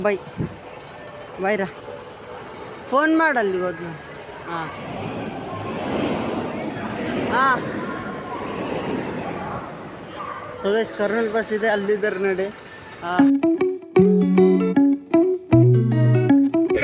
By Byra phone ಮಾಡಲ್ಲಿ ಹೋದ್ನು. ಹಾಂ ಹಾಂ Suresh Kurnool bus ಇದೆ, ಅಲ್ಲಿದ್ದಾರೆ ನೋಡಿ. ಹಾಂ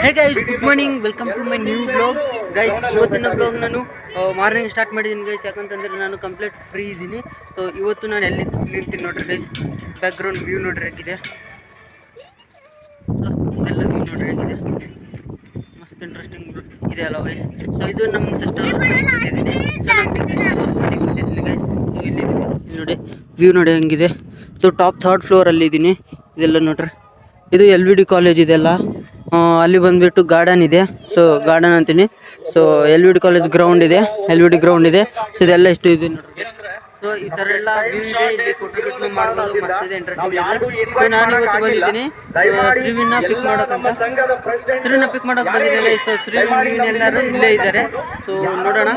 hey guys, good morning, welcome to my new blog. Guys, ಇವತ್ತಿನ ಬ್ಲಾಗ್ ನಾನು ಮಾರ್ನಿಂಗ್ ಸ್ಟಾರ್ಟ್ ಮಾಡಿದ್ದೀನಿ ಗೈಸ್. ಯಾಕಂತಂದರೆ ನಾನು ಕಂಪ್ಲೀಟ್ ಫ್ರೀ ಇದ್ದೀನಿ. ಸೊ ಇವತ್ತು ನಾನು ಎಲ್ಲಿ ನಿಂತೀನಿ ನೋಡ್ರಿ ಗೈಸ್. ಬ್ಯಾಕ್ಗ್ರೌಂಡ್ ವ್ಯೂ ನೋಡ್ರಿ ಹೇಗಿದೆ, ಇದೆಲ್ಲ ವ್ಯೂ ನೋಡ್ರಿ ಹೇಗಿದೆ, ಮಸ್ತ್ ಇಂಟ್ರೆಸ್ಟಿಂಗ್ ಇದೆ ಅಲ್ಲ ಗೈಸ್. ಸೊ ಇದು ನಮ್ಮ ಸಿಸ್ಟರ್ ಬಂದಿದ್ದೀನಿ. ಸೊ ನಮ್ಮ ಬಿಗ್ ಸಿಸ್ಟರ್ ಮನೆಗೆ ಬಂದಿದ್ದೀನಿ ಗೈಸ್. ಸೊ ಇಲ್ಲಿ ನೋಡಿ ವ್ಯೂ ನೋಡಿ ಹೆಂಗಿದೆ. ಸೊ ಟಾಪ್ 3rd ಫ್ಲೋರಲ್ಲಿ ಇದ್ದೀನಿ. ಇದೆಲ್ಲ ನೋಡ್ರಿ, ಇದು LVD ಕಾಲೇಜ್ ಇದೆಲ್ಲ. ಅಲ್ಲಿ ಬಂದುಬಿಟ್ಟು ಗಾರ್ಡನ್ ಇದೆ. ಸೊ ಗಾರ್ಡನ್ ಅಂತೀನಿ. ಸೊ LVD ಕಾಲೇಜ್ ಗ್ರೌಂಡ್ ಇದೆ, LVD ಗ್ರೌಂಡ್ ಇದೆ. ಸೊ ಇದೆಲ್ಲ ಇಷ್ಟು ಇದೆ ನೋಡ್ರಿ. ಸೊ ಈ ಥರ ಎಲ್ಲ ವ್ಯೂ ಇದೆ. ಇಲ್ಲಿ ಫೋಟೋಶೂಟ್ನು ಮಾಡ್ಬೋದು, ಮಸ್ತ್ ಇದೆ, ಇಂಟ್ರೆಸ್ಟಿಂಗ್ ಇದೆ. ಸೊ ನಾನು ಇವತ್ತು ಬಂದಿದ್ದೀನಿ ಶ್ರೀವಿನ ಪಿಕ್ ಮಾಡೋಕ್ಕಂತ. ಶ್ರೀವಿನ ಪಿಕ್ ಮಾಡೋಕೆ ಬಂದಿದ್ದೀನಿ. ಸೊ ಶ್ರೀವಿನ್ ಎಲ್ಲರೂ ಇಲ್ಲೇ ಇದ್ದಾರೆ. ಸೊ ನೋಡೋಣ.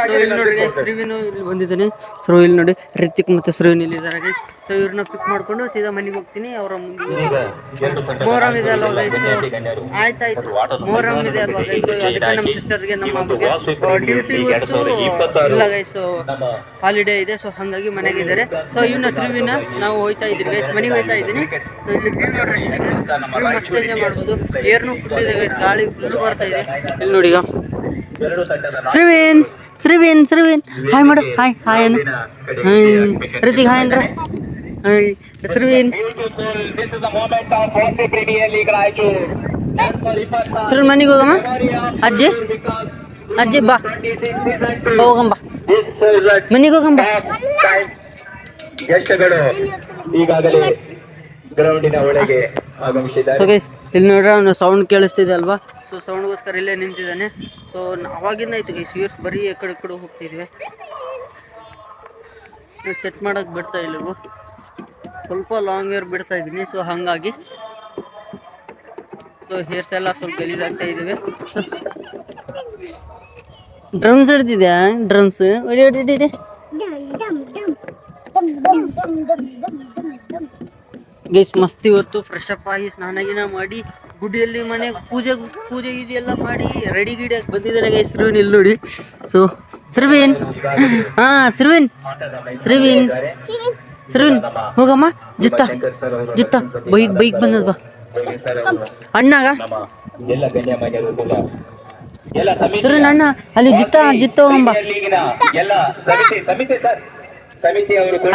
ಸೊ ಇಲ್ಲಿ ನೋಡಿ ಶ್ರೀವಿನು ಇಲ್ಲಿ ಬಂದಿದ್ದಾನೆ. ಸೊ ಇಲ್ಲಿ ನೋಡಿ ರಿತಿಕ್ ಮತ್ತು ಶ್ರೀವಿನ್ ಇಲ್ಲಿ ಇದ್ದಾರೆ ಗೈಸ್. ಸೊ ಇವ್ರನ್ನ ಪಿಕ್ ಮಾಡ್ಕೊಂಡು ಸೀದಾ ಮನೆಗೆ ಹೋಗ್ತೀನಿ. ಅವರ ಮುಂದೆ ಮೊಹರಂ ಇದೆ ಅಲ್ವಾ ಗೈಸ್. ಆಯ್ತಾಯ್ತು, ಮೊಹರಂ ಇದೆ ಅಲ್ವಾ ಗೈಸ್. ಅದಕ್ಕೆ ನಮ್ಮ ಸಿಸ್ಟರ್ಗೆ ನಮ್ಮ ಅಮ್ಮಗೆ ಡ್ಯೂಟಿ ಇವತ್ತು ಇಲ್ಲ ಗೈಸ್, ಹಾಲಿಡೇ ಇದೆ. ಸೊ ಹಾಗಾಗಿ ಮನೆಗೆ ಇದ್ದಾರೆ. ಸೊ ಇವನ್ನ ಶ್ರೀವಿನ ನಾವು ಹೋಯ್ತಾ ಇದ್ದೀವಿ ಗೈಸ್, ಮನೆಗೆ ಹೋಯ್ತಾ ಇದ್ದೀನಿ. ಸೊ ಇಲ್ಲಿ ವ್ಯೂ ನೋಡ್ರಿ, ಮಸ್ತ್ ಎಂಜಾಯ್ ಮಾಡ್ಬೋದು. ಏರ್ನು ಫುಲ್ ಇದೆ ಗೈಸ್, ಗಾಳಿ ಫುಲ್ ಬರ್ತಾ ಇದೆ. ಇಲ್ಲಿ ನೋಡಿ ಈಗ ಶ್ರೀವಿನ್ ಶ್ರೀವಿನ್ ಶ್ರೀವಿನ್ ಹಾಯ್ ಮಾಡು, ಹಾಯ್ ಹಾಯ್ ಅನ್ನು. ರಿತಿಕ್ ಹಾಯ್ ಅನ್ರ. ಹಾಯ್ ಶ್ರೀವಿನ್. ಶ್ರೀವಿನ್ ಮನೆಗೆ ಹೋಗಮ್ಮ. ಅಜ್ಜಿ ಅಜ್ಜಿ ಬಾ ಹೋಗಂಬ, ಮನೆಗೆ ಹೋಗಂಬ. ಗೆಸ್ಟ್ಗಳು ಈಗಾಗಲೇ ಗ್ರೌಂಡಿನ ಒಳಗೆ ಆಗಮಿಸಿದ್ದಾರೆ. ಸೊ ಗೈಸ್ ಇಲ್ಲಿ ನೋಡ್ರೆ ಅವನು ಸೌಂಡ್ ಕೇಳಿಸ್ತಿದೆ ಅಲ್ವಾ. ಸೊ ಸೌಂಡ್ಗೋಸ್ಕರ ಇಲ್ಲೇ ನಿಂತಿದ್ದಾನೆ. ಸೊ ಅವಾಗಿಂದ ಆಯ್ತು ಗೈಸ್, ಇಯರ್ಸ್ ಬರೀ ಈ ಕಡೆ ಹೋಗ್ತಿದ್ವಿ. ಸೆಟ್ ಮಾಡೋಕೆ ಬಿಡ್ತಾ ಇಲ್ಲ, ಸ್ವಲ್ಪ ಲಾಂಗ್ ಹೇರ್ ಬಿಡ್ತಾ ಇದ್ದೀನಿ. ಸೊ ಹಾಗಾಗಿ ಸೊ ಹೇರ್ಸ್ ಎಲ್ಲ ಸ್ವಲ್ಪ ಗಲೀಜಾಗ್ತಾ ಇದ್ದಾವೆ. ಡ್ರಮ್ಸ್ ಹಿಡ್ದಿದ್ಯಾ? ಡ್ರಮ್ಸ್ ಹೊಡಿ ಹೊಡಿ ಹೊಡಿ. ಗೈಸ್ ಮಸ್ತ್ ಇವತ್ತು ಫ್ರೆಶ್ ಅಪ್ ಆಗಿ ಸ್ನಾನ ಗಿನ ಮಾಡಿ ಗುಡಿಯಲ್ಲಿ ಮನೆ ಪೂಜೆ ಇದೆಲ್ಲ ಮಾಡಿ ರೆಡಿ ಗಿಡಿಯಾಗಿ ಬಂದಿದ್ದಾರೆ ಗೈಸ್. ಶ್ರೀವಿನ್ ಇಲ್ಲಿ ನೋಡಿ. ಸೊ ಶ್ರೀವಿನ್, ಹಾಂ ಶ್ರೀವಿನ್ ಶ್ರೀವಿನ್ ಶ್ರೀವಿನ್ ಹೋಗಮ್ಮ. ಜುತ್ತ ಬೈಕ್ ಬಂದದ ಬಾ ಅಣ್ಣಾಗ. ಶ್ರೀವಿನ್ ಅಣ್ಣ ಅಲ್ಲಿ ಜುತ್ತ ಹೋಗಂಬ.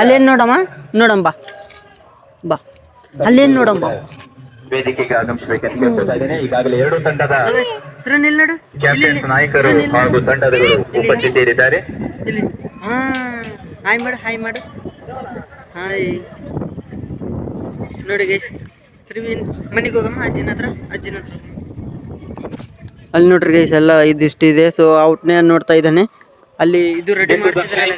ಅಲ್ಲೇನು ನೋಡಮ್ಮ, ನೋಡಂಬ ಬಾ, ಅಲ್ಲೇನು ನೋಡಂಬ. ವೇದಿಕೆಗೆ ಆಗಮಿಸಬೇಕಂತ ಕೇಳ್ತಾ ಇದ್ದೇನೆ. ಈಗಾಗಲೇ ಎರಡು ತಂಡದ ಕ್ಯಾಪ್ಟನ್ಸ್, ನಾಯಕರು ಹಾಗೂ ತಂಡದವರು ಉಪಸ್ಥಿತರಿದ್ದಾರೆ. ಇಲ್ಲಿ ಹಾಯ್ ಮಾಡು, ಹಾಯ್ ಮಾಡು, ಹಾಯ್. ನೋಡಿ ಗೈಸ್, ಶ್ರೀವಿನ್ ಮನೆಗೆ ಹೋಗಮ್ಮ, ಅಜ್ಜಿನ ಹತ್ರ. ಅಲ್ಲಿ ನೋಡ್ರಿ ಗೈಸ್ ಎಲ್ಲ ಇದಿಷ್ಟಿದೆ. ಸೊ ಔಟ್ನೇ ನೋಡ್ತಾ ಇದ್ದಾನೆ. ಅಲ್ಲಿ ಇದು ರೆಡಿ ಮಾಡ್ತಿದ್ದಾರೆ.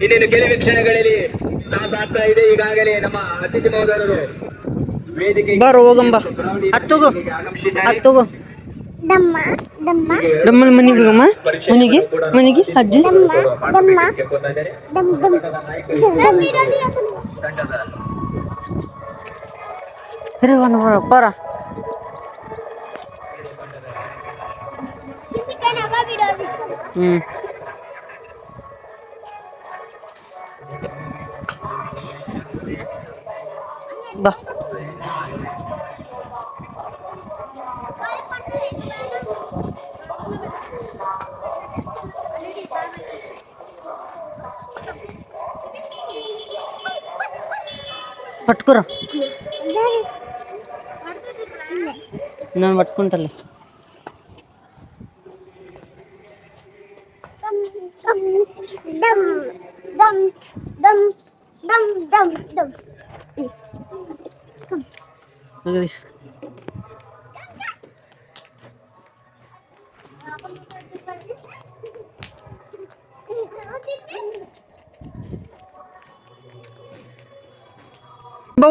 ಇನ್ನೇನು ಕೆಲವೇ ಕ್ಷಣಗಳಲ್ಲಿ ಟಾಸ್ ಆಗ್ತಾ ಇದೆ. ಈಗಾಗಲೇ ನಮ್ಮ ಅತಿಥಿ ಮಹೋದರರು ವೇದಿಕೆ ಬಾರೋ ಹೋಗಂಬ. ಹತ್ತೋಗು ಡಮ್ಮಲ್ ಮನೆಗೆ ಹೋಗಮ್ಮ. ಮನೆಗೆ ಅಜ್ಜಿ ಬರ. ಬಾ పట్టుకురా. నేను పట్టుకుంటాలే.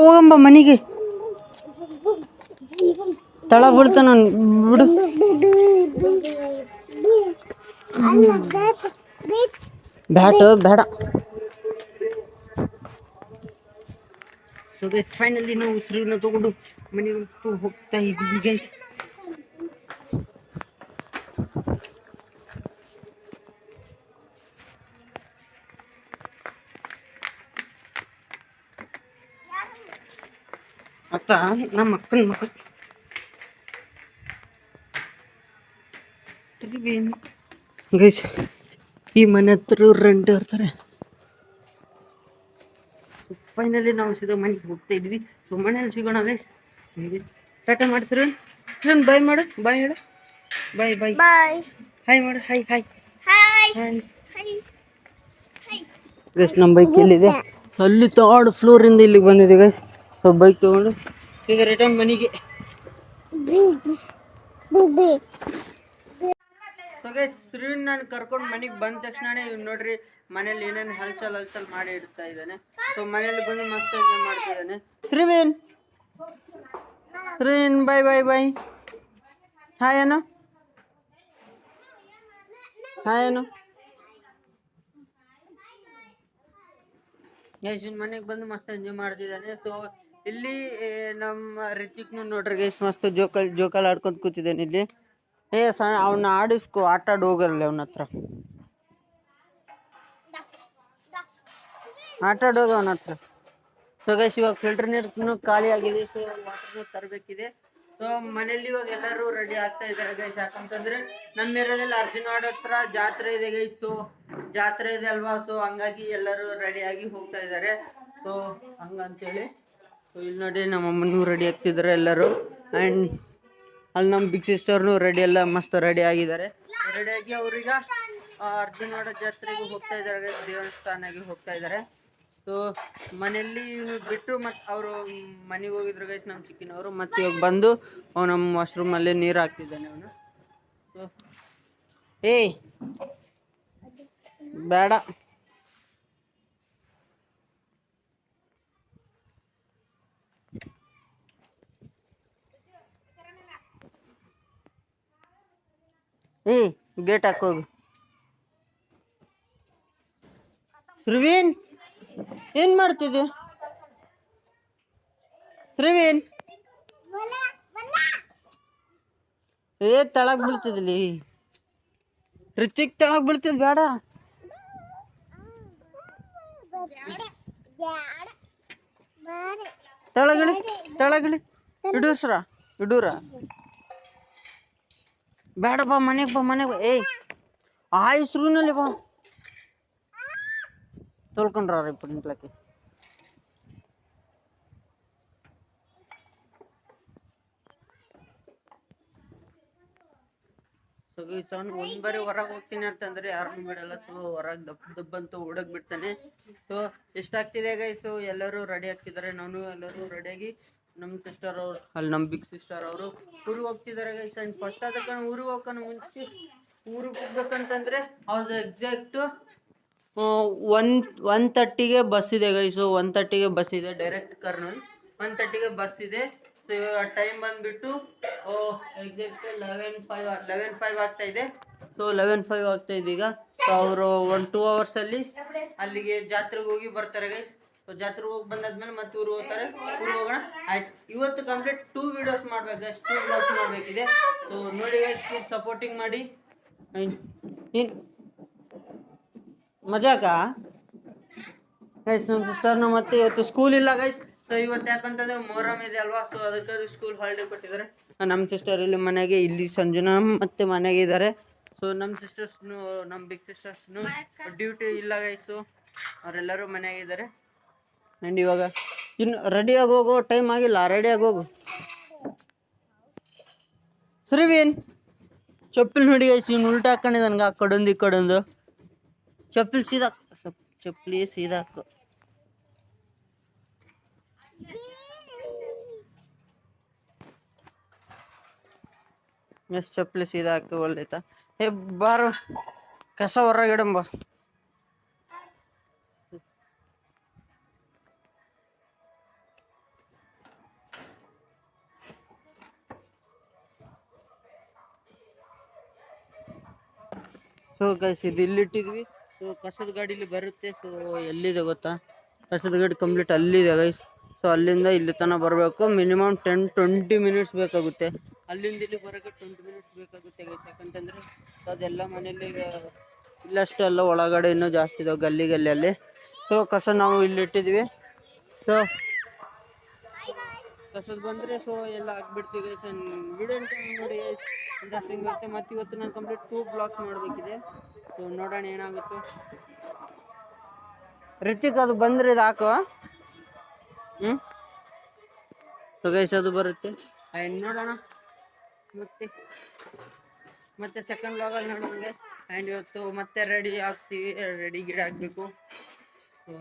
ಹೋಗಂಬ ಮನೆಗೆ. ತಳ ಬೀಳ್ತಾನ ಬಿಡು. ಬ್ಯಾಟ್ ಬೇಡ. ಫೈನಲಿ ನಾವು ಉಸಿರನ್ನ ತಗೊಂಡು ಮನೆಗೆ ಹೋಗ್ತಾ ಇದ್ದೀವಿ ಗೈಸ್. ಅತ್ತ ನಮ್ಮ ಅಕ್ಕನ ಮಕ್ಕಳು ಗೈಸ್, ಈ ಮನೆ ಹತ್ರ ರೆಂಟ್ ಇರ್ತಾರೆ. ಫೈನಲಿ ನಾವು ಸೀದಾ ಮನೆಗೆ ಹೋಗ್ತಾ ಇದ್ವಿ. ಸೊ ಮನೇಲಿ ಸಿಗೋಣ ಗೈಸ್. ಟಾಟಾ ಮಾಡ್ತೀರ, ಬಾಯ್ ಮಾಡು, ಬಾಯ್ ಹೇಳು, ಬಾಯ್ ಬಾಯ್ ಬಾಯ್, ಹಾಯ್ ಮಾಡು, ಹಾಯ್ ಹಾಯ್ ಹಾಯ್. ಗೈಸ್ ನಮ್ಮ ಬೈಕ್ ಎಲ್ಲಿದೆ? ಅಲ್ಲಿ ಥರ್ಡ್ ಫ್ಲೋರಿಂದ ಇಲ್ಲಿಗೆ ಬಂದಿದೆ ಗೈಸ್. ಸೊ ಬೈಕ್ ತೊಗೊಂಡು ಈಗ ರಿಟರ್ನ್ ಮನೆಗೆ. ಸೊ ಗೈಸ್, ಶ್ರೀನ್ ನಾನು ಕರ್ಕೊಂಡು ಮನೆಗೆ ಬಂದ ತಕ್ಷಣ ಇವ್ನು ನೋಡ್ರಿ ಮನೇಲಿ ಏನೇನು ಹಲ್ಚಲ್ ಮಾಡಿ ಇಡ್ತಾ ಇದ್ದಾನೆ. ಸೊ ಮನೇಲಿ ಬಂದು ಮಸ್ತ್ ಎಂಜಾಯ್ ಮಾಡ್ತಿದ್ದಾನೆ. ಶ್ರೀನ್ ಬಾಯ್ ಬಾಯ್ ಬಾಯ್, ಹಾಯ್ ಏನು, ಹಾಯ್ ಏನು. ಗೈಸ್ ಇವ್ನು ಮನೆಗೆ ಬಂದು ಮಸ್ತ್ ಎಂಜಾಯ್ ಮಾಡ್ತಿದ್ದಾನೆ. ಸೊ ಇಲ್ಲಿ ನಮ್ಮ ರಿತಿಕ್ನು ನೋಡ್ರಿ ಗೈಸ್ ಮಸ್ತ್ ಜೋಕಾಲ್ ಆಡ್ಕೊಂತ ಕೂತಿದ್ದಾನೆ ಇಲ್ಲಿ. ಸಣ್ಣ ಅವನ್ನ ಆಡಿಸ್ಕೊ, ಆಟ ಆಡಿ ಹೋಗಲ್ಲ ಅವನ ಹತ್ರ, ಆಟ ಆಡೋದು ಅವನ ಹತ್ರ. ಸೊ ಗೈಸ್ ಇವಾಗ ಫಿಲ್ಟರ್ ನೀರು ಖಾಲಿ ಆಗಿದೆ. ಸೊ ವಾಟರ್ನು ತರಬೇಕಿದೆ. ಸೊ ಮನೇಲಿ ಇವಾಗ ಎಲ್ಲರೂ ರೆಡಿ ಆಗ್ತಾ ಇದ್ದಾರೆ ಗೈಸ್. ಯಾಕಂತಂದ್ರೆ ನಮ್ಮ ಏರಿಯಾದಲ್ಲಿ ಅರ್ಜುನವಾಡ ಹತ್ರ ಜಾತ್ರೆ ಇದೆ ಗೈಸ್. ಸೊ ಜಾತ್ರೆ ಇದೆ ಅಲ್ವಾ, ಸೊ ಹಂಗಾಗಿ ಎಲ್ಲರೂ ರೆಡಿಯಾಗಿ ಹೋಗ್ತಾ ಇದ್ದಾರೆ. ಸೊ ಹಂಗಂತೇಳಿ ಸೊ ಇಲ್ಲಿ ನೋಡಿ ನಮ್ಮ ಅಮ್ಮನೂ ರೆಡಿ ಆಗ್ತಿದ್ದಾರೆ ಎಲ್ಲರೂ. ಆ್ಯಂಡ್ ಅಲ್ಲಿ ನಮ್ಮ ಬಿಗ್ ಸಿಸ್ಟರ್ನು ರೆಡಿ, ಎಲ್ಲ ಮಸ್ತ್ ರೆಡಿ ಆಗಿದ್ದಾರೆ. ರೆಡಿಯಾಗಿ ಅವ್ರೀಗ ಅರ್ಜುನವಾಡ ಜಾತ್ರೆಗೆ ಹೋಗ್ತಾ ಇದ್ದಾರೆ ಗೈಸ್, ದೇವಸ್ಥಾನಕ್ಕೆ ಹೋಗ್ತಾ ಇದ್ದಾರೆ. ಸೊ ಮನೆಯಲ್ಲಿ ಬಿಟ್ಟು ಮತ್ತು ಅವರು ಮನೆಗೆ ಹೋಗಿದ್ರು ಗೈಸ್ ನಮ್ಮ ಚಿಕ್ಕಿನವರು. ಮತ್ತು ಇವಾಗ ಬಂದು ನಮ್ಮ ವಾಶ್ರೂಮಲ್ಲೇ ನೀರು ಹಾಕ್ತಿದ್ದಾನೆ ಅವನು. ಸೊ ಏಯ್ ಬೇಡ, ಏಯ್ ಗೇಟ್ ಹಾಕೋಗು. ಶ್ರೀವೀನ್ ಏನ್ ಮಾಡ್ತಿದ್ದೆ? ಶ್ರೀವೀನ್ ತಳಗ್ ಬೀಳ್ತಿದ್ಲಿ. ರಿತಿಕ್ ತಳಗ್ ಬೀಳ್ತಿದ್, ಬೇಡ. ತಳಗಿಳಿ ಇಡೂರ ಬೇಡ, ಬಾ ಮನೆಗೆ ಬಾ, ಮನೆಗೆ ಬಾ. ಏಯ್ ಆಯ್ಸ್ರುನಲ್ಲಿ ಬಾ, ತೊಳ್ಕೊಂಡ್ರ ಇಪ್ಪತ್ತು ನಿಂತ್ಲಕ್ಕೆ. ಸೊ ಗೈಸ್ ಅವ್ನು ಒಂದ್ಬರಿ ಹೊರಗೆ ಹೋಗ್ತೀನಿ ಅಂತಂದ್ರೆ ಯಾರನ್ನೂ ಬಿಡಲ್ಲ. ಸೊ ಹೊರಗೆ ದಬ್ಬಂತ ಓಡಕ್ ಬಿಡ್ತಾನೆ. ಸೊ ಎಷ್ಟಾಗ್ತಿದೆ ಗೈಸ್, ಎಲ್ಲರೂ ರೆಡಿ ಆಗ್ತಿದ್ದಾರೆ. ನಾನು ಎಲ್ಲರೂ ರೆಡಿಯಾಗಿ ನಮ್ಮ ಸಿಸ್ಟರ್ ಅವರು, ಅಲ್ಲಿ ನಮ್ಮ ಬಿಗ್ ಸಿಸ್ಟರ್ ಅವರು ಊರಿಗೆ ಹೋಗ್ತಿದ್ದಾರೆ ಗೈಸ್. ಆ್ಯಂಡ್ ಫಸ್ಟ್ ಅದಕ್ಕೆ ಊರಿಗೆ ಹೋಗೋಣ ಮುಂಚೆ ಊರಿಗೆ ಹೋಗ್ಬೇಕಂತಂದ್ರೆ ಅವ್ರದ್ದು ಎಕ್ಸಾಕ್ಟು 1:30ಗೆ ಬಸ್ ಇದೆ ಗೈಸು. 1:30ಗೆ ಬಸ್ ಇದೆ, ಡೈರೆಕ್ಟ್ ಕರ್ನೂಲ್. 1:30ಗೆ ಬಸ್ ಇದೆ. ಸೊ ಇವಾಗ ಟೈಮ್ ಬಂದುಬಿಟ್ಟು ಎಕ್ಸಾಕ್ಟ್ 11:05 ಆಗ್ತಾ ಇದೆ. ಸೊ 11:05 ಆಗ್ತಾ ಇದೆ ಈಗ. ಸೊ ಅವರು 1-2 ಅವರ್ಸಲ್ಲಿ ಅಲ್ಲಿಗೆ ಜಾತ್ರೆಗೆ ಹೋಗಿ ಬರ್ತಾರೆ ಗೈಸ್. ಸೊ ಜಾತ್ರೆಗೆ ಹೋಗಿ ಬಂದಾದ್ಮೇಲೆ ಮತ್ತೆ ಊರಿಗೆ ಹೋಗ್ತಾರೆ. ಊರಿಗೆ ಹೋಗೋಣ ಆಯ್ತು. ಇವತ್ತು ಕಂಪ್ಲೀಟ್ 2 ವಿಡಿಯೋಸ್ ಮಾಡ್ಬೇಕು ಗೈಸ್, 2 ವ್ಲಾಗ್ಸ್ ಮಾಡಬೇಕಿದೆ. ಸೊ ನೋಡಿ ಗೈಸ್, ಸಪೋರ್ಟಿಂಗ್ ಮಾಡಿ. ಮಜಾಕಾ ಗೈಸ್, ನಮ್ಮ ಸಿಸ್ಟರ್ನು ಮತ್ತೆ ಇವತ್ತು ಸ್ಕೂಲ್ ಇಲ್ಲ ಗೈಸ್. ಸೊ ಇವತ್ತು ಯಾಕಂತಂದ್ರೆ ಮೊಹರಂ ಇದೆ ಅಲ್ವಾ, ಸೊ ಅದಕ್ಕೆ ಸ್ಕೂಲ್ ಹಾಲಿಡೇ ಕೊಟ್ಟಿದ್ದಾರೆ. ನಮ್ಮ ಸಿಸ್ಟರ್ ಇಲ್ಲಿ ಮನೆಗೆ, ಇಲ್ಲಿ ಸಂಜನಾ ಮತ್ತೆ ಮನೆಗೆ ಇದ್ದಾರೆ. ಸೊ ನಮ್ಮ ಸಿಸ್ಟರ್ಸ್ನು, ನಮ್ಮ ಬಿಗ್ ಸಿಸ್ಟರ್ಸ್ನು ಡ್ಯೂಟಿ ಇಲ್ಲ ಗೈಸು, ಅವರೆಲ್ಲರೂ ಮನೆಯಾಗಿದ್ದಾರೆ. ಆ್ಯಂಡ್ ಇವಾಗ ಇನ್ನು ರೆಡಿಯಾಗಿ ಹೋಗೋ ಟೈಮ್ ಆಗಿಲ್ಲ, ರೆಡಿಯಾಗಿ ಹೋಗು. ಸುರಿವೀನ್ ಚಪ್ಪಲ್ ನೋಡಿ ಗೈಸ್, ಇವ್ನು ಉಲ್ಟಾ ಹಾಕೊಂಡಿದ್ದಾನೆ ನನಗೆ, ಆ ಕಡೊಂದು ಈ ಕಡೊಂದು. ಚಪ್ಪಲಿ ಸೀದಾ, ಚಪ್ಪಲಿ ಸೀದಾ ಹಾಕು. ಎಷ್ಟು ಚಪ್ಪಲಿ ಸೀದಾ ಹಾಕಿ ಒಳ್ಳೈತಾ? ಬಾರು ಕಸ ಹೊರಗಿಡಂಬ. ಸೊ ಗೈಸ್ ಇದು ಇಲ್ಲಿಟ್ಟಿದ್ವಿ. ಸೊ ಕಸದ ಗಾಡಿ ಇಲ್ಲಿ ಬರುತ್ತೆ. ಸೊ ಎಲ್ಲಿದೆ ಗೊತ್ತಾ, ಕಸದ ಗಾಡಿ ಕಂಪ್ಲೀಟ್ ಅಲ್ಲಿದೆ ಗೈಸ್. ಸೊ ಅಲ್ಲಿಂದ ಇಲ್ಲಿ ತನಕ ಬರಬೇಕು, ಮಿನಿಮಮ್ 10-20 ಮಿನಿಟ್ಸ್ ಬೇಕಾಗುತ್ತೆ. ಅಲ್ಲಿಂದ ಇಲ್ಲಿ ಬರೋಕ್ಕೆ 20 ಮಿನಿಟ್ಸ್ ಬೇಕಾಗುತ್ತೆ ಗೈಸ್. ಯಾಕಂತಂದ್ರೆ ಅದೆಲ್ಲ ಮನೇಲಿ ಇಲ್ಲಷ್ಟು ಅಲ್ಲ, ಒಳಗಡೆ ಇನ್ನೂ ಜಾಸ್ತಿ ಇದಾವೆ ಗಲ್ಲಿಯಲ್ಲಿ. ಸೊ ಕಸ ನಾವು ಇಲ್ಲಿ ಇಟ್ಟಿದ್ವಿ. ಸೊ ಕಸದ ಬಂದರೆ ಸೊ ಎಲ್ಲ ಹಾಕ್ಬಿಡ್ತೀವಿ ಗೈಸ್. ವಿಡಿಯೋ ನೋಡಿ ಇಂಟ್ರೆಸ್ಟಿಂಗ್ ಇರುತ್ತೆ. ಮತ್ತು ಇವತ್ತು ನಾನು ಕಂಪ್ಲೀಟ್ 2 ಬ್ಲಾಗ್ಸ್ ಮಾಡಬೇಕಿದೆ. ಸೊ ನೋಡೋಣ ಏನಾಗುತ್ತೆ. ರಿತಿಕ್ ಅದು ಬಂದರೆ ಇದು ಹಾಕುವ. ಸೊ ಗೈಸ್ ಅದು ಬರುತ್ತೆ ನೋಡೋಣ. ಮತ್ತೆ ಸೆಕೆಂಡ್ ಬ್ಲಾಗಲ್ಲಿ ನೋಡೋಣ ಗೈಸ್. ಆ್ಯಂಡ್ ಇವತ್ತು ಮತ್ತೆ ರೆಡಿ ಆಗ್ತೀವಿ, ರೆಡಿ ಗಿಡ ಆಗಬೇಕು. ಸೊ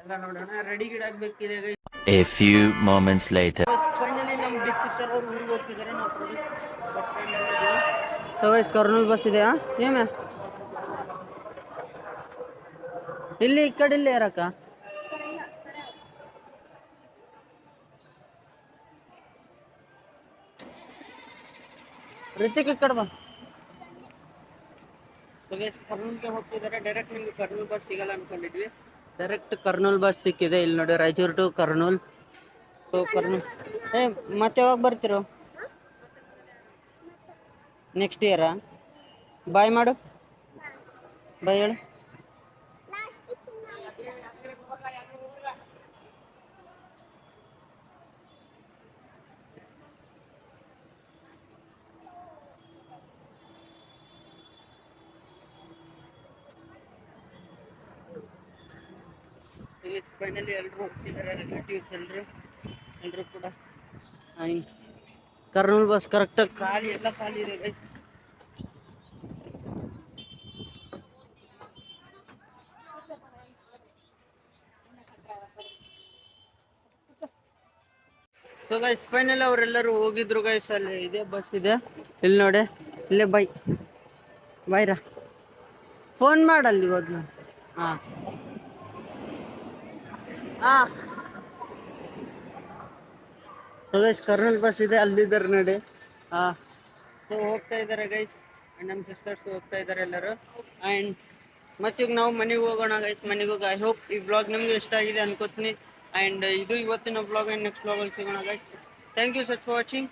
ಎಲ್ಲ ನೋಡೋಣ. ರೆಡಿ ಗಿಡ ಆಗಬೇಕಿದೆ guys. A few moments later. Finally ನಮ್ಮ ಬಿಗ್ ಸಿಸ್ಟರ್ ಅವರು ಊರಿಗೆ ಹೋಗ್ತಿದ್ದಾರೆ. ನಾವು ಸೊ ಗೈಸ್ ಕರ್ನೂಲ್ ಬಸ್ ಇದೆಯಾ ಏಮ ಇಲ್ಲಿ ಈ ಕಡೆ ಇಲ್ಲಿ ಯಾರಕ್ಕ ರಿತಿಕ್ ಈ ಕಡೆ ಬಾ. ಸೊ ಗೈಸ್ ಕರ್ನೂಲ್ಗೆ ಹೋಗ್ತಿದ್ದಾರೆ. ಡೈರೆಕ್ಟ್ ನಿಮ್ಗೆ ಕರ್ನೂಲ್ ಬಸ್ ಸಿಗಲ್ಲ ಅನ್ಕೊಂಡಿದ್ವಿ. ಡೈರೆಕ್ಟ್ ಕರ್ನೂಲ್ ಬಸ್ ಸಿಕ್ಕಿದೆ. ಇಲ್ಲಿ ನೋಡಿ, ರಾಯಚೂರು ಟು ಕರ್ನೂಲ್. ಸೊ ಕರ್ನೂಲ್ ಮತ್ತೆ ಯಾವಾಗ ಬರ್ತಿರೋ? ನೆಕ್ಸ್ಟ್ ಇಯರಾ? ಬಾಯ್ ಮಾಡು, ಬಾಯ್ ಹೇಳು. ಫೈನಲಿ ಎಲ್ಲರೂ ಹೋಗ್ತಿದ್ದಾರೆ, ರಿಲೇಟಿವ್ಸ್ ಎಲ್ಲರೂ ಕೂಡ. ಕರ್ನೂಲ್ ಬಸ್ ಕರೆಕ್ಟಾಗಿ ಖಾಲಿ, ಎಲ್ಲ ಖಾಲಿ ಇದೆ ಗೈಸ್. ಸೊ ಗೈಸ್ ಫೈನಲ್ ಅವರೆಲ್ಲರೂ ಹೋಗಿದ್ರು ಗೈಸ್. ಅಲ್ಲಿ ಇದೆ ಬಸ್ ಇದೆ, ಇಲ್ಲಿ ನೋಡಿ, ಇಲ್ಲೇ ಬಾಯ್ರಾ ಫೋನ್ ಮಾಡಲ್ಲಿ ಹೋದ್ನ. ಹಾಂ ಸೊ ಗೈಸ್ ಕರ್ನೂಲ್ ಬಸ್ ಇದೆ, ಅಲ್ಲಿದ್ದಾರೆ ನೋಡಿ. ಸೊ ಹೋಗ್ತಾ ಇದ್ದಾರೆ ಗೈಸ್. ಆ್ಯಂಡ್ ನಮ್ಮ ಸಿಸ್ಟರ್ಸ್ ಹೋಗ್ತಾ ಇದ್ದಾರೆ ಎಲ್ಲರೂ. ಆ್ಯಂಡ್ ಮತ್ತೀಗ ನಾವು ಮನೆಗೆ ಹೋಗೋಣ ಗೈಸ್. ಮನೆಗೆ ಹೋಗಿ ಐ ಹೋಪ್ ಈ ಬ್ಲಾಗ್ ನಿಮ್ಗೆ ಇಷ್ಟ ಆಗಿದೆ ಅನ್ಕೋತೀನಿ. ಆ್ಯಂಡ್ ಇದು ಇವತ್ತಿನ ಬ್ಲಾಗ್. ಆ್ಯಂಡ್ ನೆಕ್ಸ್ಟ್ ಬ್ಲಾಗಲ್ಲಿ ಸಿಗೋಣ guys. Thank you such for watching.